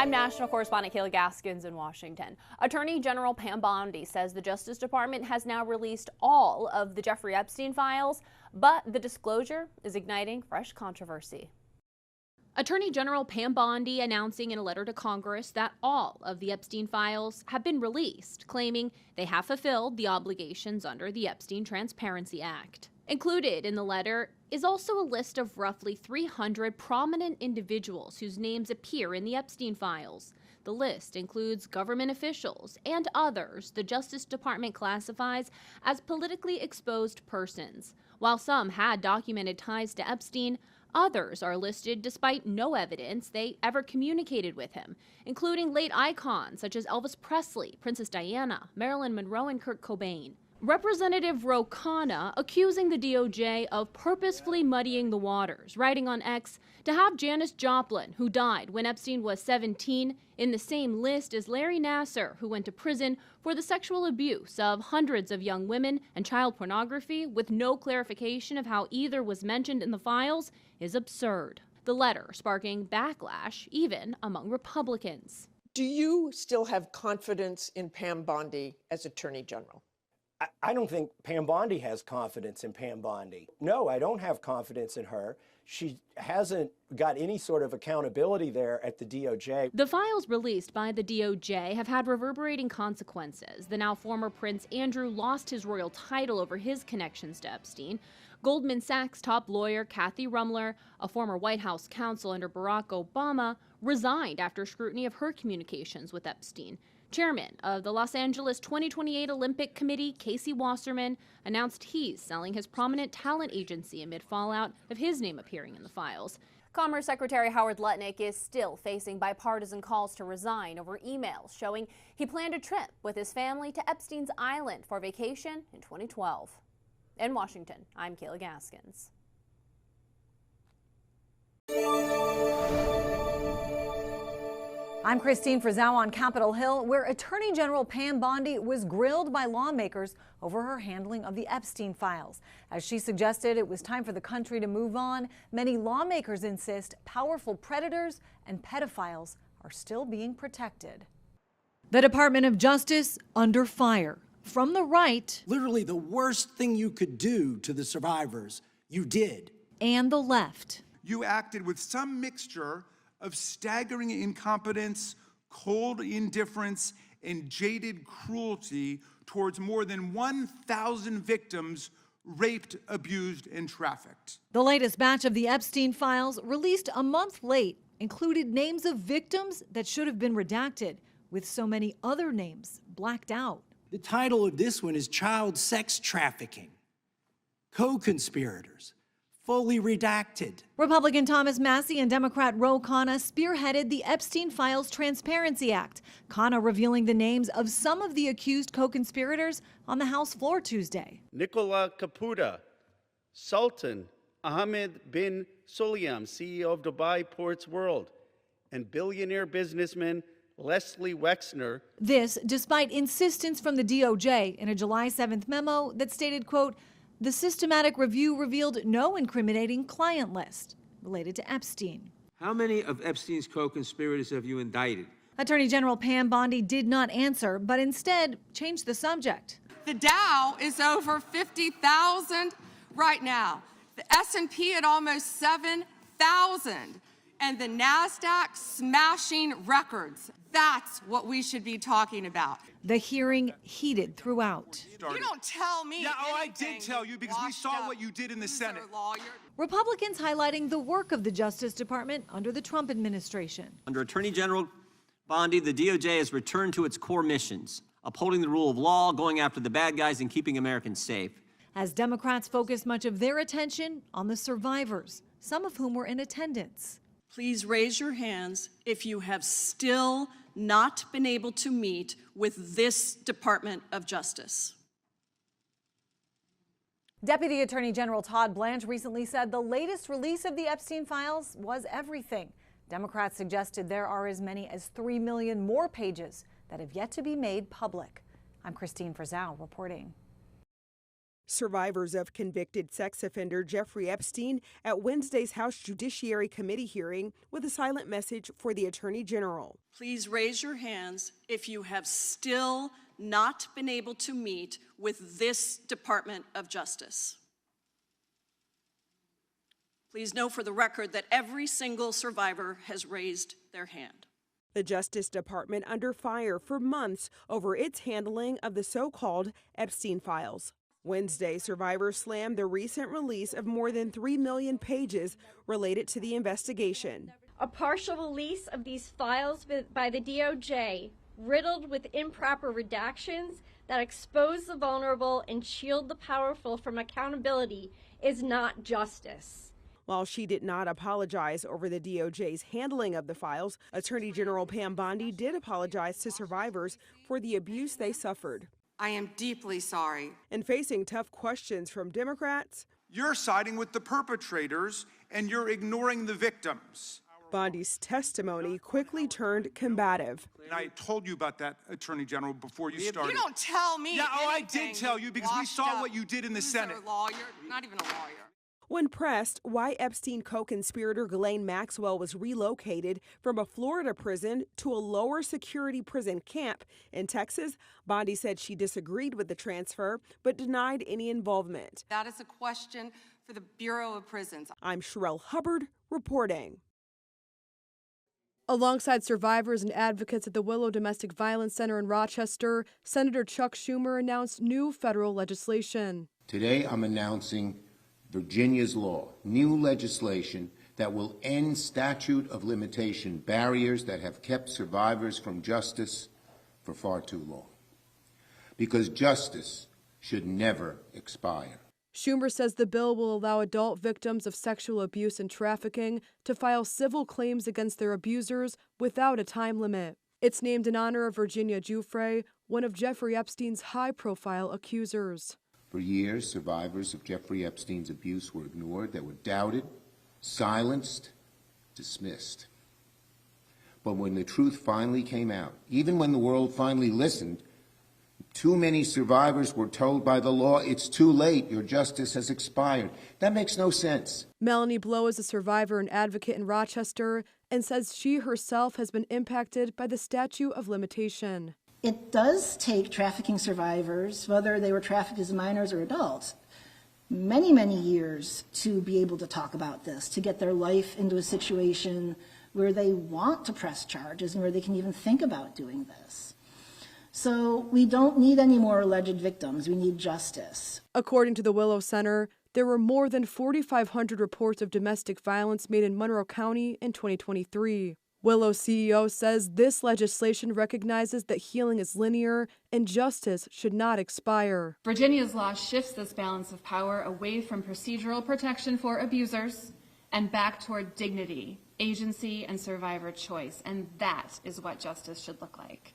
I'm national correspondent Kayla Gaskins in Washington. Attorney General Pam Bondi says the Justice Department has now released all of the Jeffrey Epstein files, but the disclosure is igniting fresh controversy. Attorney General Pam Bondi announcing in a letter to Congress that all of the Epstein files have been released, claiming they have fulfilled the obligations under the Epstein Transparency Act. Included in the letter is also a list of roughly 300 prominent individuals whose names appear in the Epstein files. The list includes government officials and others the Justice Department classifies as politically exposed persons. While some had documented ties to Epstein, others are listed despite no evidence they ever communicated with him, including late icons such as Elvis Presley, Princess Diana, Marilyn Monroe, and Kurt Cobain. Representative Ro Khanna accusing the DOJ of purposefully muddying the waters, writing on X, to have Janis Joplin, who died when Epstein was 17, in the same list as Larry Nassar, who went to prison for the sexual abuse of hundreds of young women and child pornography, with no clarification of how either was mentioned in the files, is absurd. The letter sparking backlash even among Republicans. Do you still have confidence in Pam Bondi as Attorney General? I don't think Pam Bondi has confidence in Pam Bondi. No, I don't have confidence in her. She hasn't got any sort of accountability there at the DOJ. The files released by the DOJ have had reverberating consequences. The now former Prince Andrew lost his royal title over his connections to Epstein. Goldman Sachs top lawyer Kathy Rumler, a former White House counsel under Barack Obama, resigned after scrutiny of her communications with Epstein. Chairman of the Los Angeles 2028 Olympic Committee, Casey Wasserman, announced he's selling his prominent talent agency amid fallout of his name appearing in the files. Commerce Secretary Howard Lutnick is still facing bipartisan calls to resign over emails showing he planned a trip with his family to Epstein's Island for vacation in 2012. In Washington, I'm Kayla Gaskins. I'm Christine Frizzau on Capitol Hill, where Attorney General Pam Bondi was grilled by lawmakers over her handling of the Epstein files. As she suggested it was time for the country to move on, many lawmakers insist powerful predators and pedophiles are still being protected. The Department of Justice under fire from the right. Literally the worst thing you could do to the survivors, you did. And the left. You acted with some mixture of staggering incompetence, cold indifference, and jaded cruelty towards more than 1,000 victims raped, abused, and trafficked. The latest batch of the Epstein files, released a month late, included names of victims that should have been redacted, with so many other names blacked out. The title of this one is Child Sex Trafficking. Co-conspirators. Fully redacted. Republican Thomas Massie and Democrat Ro Khanna spearheaded the Epstein Files Transparency Act. Khanna revealing the names of some of the accused co-conspirators on the House floor Tuesday. Nicola Caputa, Sultan Ahmed bin Sulayem, CEO of Dubai Ports World, and billionaire businessman Leslie Wexner. This despite insistence from the DOJ in a July 7th memo that stated, quote, the systematic review revealed no incriminating client list related to Epstein. How many of Epstein's co-conspirators have you indicted? Attorney General Pam Bondi did not answer, but instead changed the subject. The Dow is over 50,000 right now. The S&P at almost 7,000. And the NASDAQ smashing records. That's what we should be talking about. The hearing heated throughout. You don't tell me. Yeah, I did tell you because we saw what you did in the Senate. Republicans highlighting the work of the Justice Department under the Trump administration. Under Attorney General Bondi, the DOJ has returned to its core missions, upholding the rule of law, going after the bad guys, and keeping Americans safe. As Democrats focus much of their attention on the survivors, some of whom were in attendance. Please raise your hands if you have still not been able to meet with this Department of Justice. Deputy Attorney General Todd Blanche recently said the latest release of the Epstein files was everything. Democrats suggested there are as many as 3 million more pages that have yet to be made public. I'm Christine Frizzau reporting. Survivors of convicted sex offender Jeffrey Epstein at Wednesday's House Judiciary Committee hearing with a silent message for the Attorney General. Please raise your hands if you have still not been able to meet with this Department of Justice. Please know for the record that every single survivor has raised their hand. The Justice Department under fire for months over its handling of the so-called Epstein Files. Wednesday, survivors slammed the recent release of more than 3 million pages related to the investigation. A partial release of these files by the DOJ, riddled with improper redactions that expose the vulnerable and shield the powerful from accountability, is not justice. While she did not apologize over the DOJ's handling of the files, Attorney General Pam Bondi did apologize to survivors for the abuse they suffered. I am deeply sorry. And facing tough questions from Democrats, You're siding with the perpetrators and you're ignoring the victims. Bondi's testimony quickly turned combative. And I told you about that, Attorney General, before you started. You don't tell me Yeah, oh, I anything, did tell you because we saw what you did in the Senate. You're a lawyer, not even a lawyer. When pressed why Epstein co-conspirator Ghislaine Maxwell was relocated from a Florida prison to a lower security prison camp in Texas, Bondi said she disagreed with the transfer but denied any involvement. That is a question for the Bureau of Prisons. I'm Sherelle Hubbard reporting. Alongside survivors and advocates at the Willow Domestic Violence Center in Rochester, Senator Chuck Schumer announced new federal legislation. Today I'm announcing Virginia's law, new legislation that will end statute of limitation barriers that have kept survivors from justice for far too long. Because justice should never expire. Schumer says the bill will allow adult victims of sexual abuse and trafficking to file civil claims against their abusers without a time limit. It's named in honor of Virginia Giuffre, one of Jeffrey Epstein's high-profile accusers. For years, survivors of Jeffrey Epstein's abuse were ignored. They were doubted, silenced, dismissed. But when the truth finally came out, even when the world finally listened, too many survivors were told by the law, it's too late, your justice has expired. That makes no sense. Melanie Blow is a survivor and advocate in Rochester and says she herself has been impacted by the statute of limitation. It does take trafficking survivors, whether they were trafficked as minors or adults, many, many years to be able to talk about this, to get their life into a situation where they want to press charges and where they can even think about doing this. So we don't need any more alleged victims. We need justice. According to the Willow Center, there were more than 4,500 reports of domestic violence made in Monroe County in 2023. Willow CEO says this legislation recognizes that healing is linear and justice should not expire. Virginia's law shifts this balance of power away from procedural protection for abusers and back toward dignity, agency, and survivor choice. And that is what justice should look like.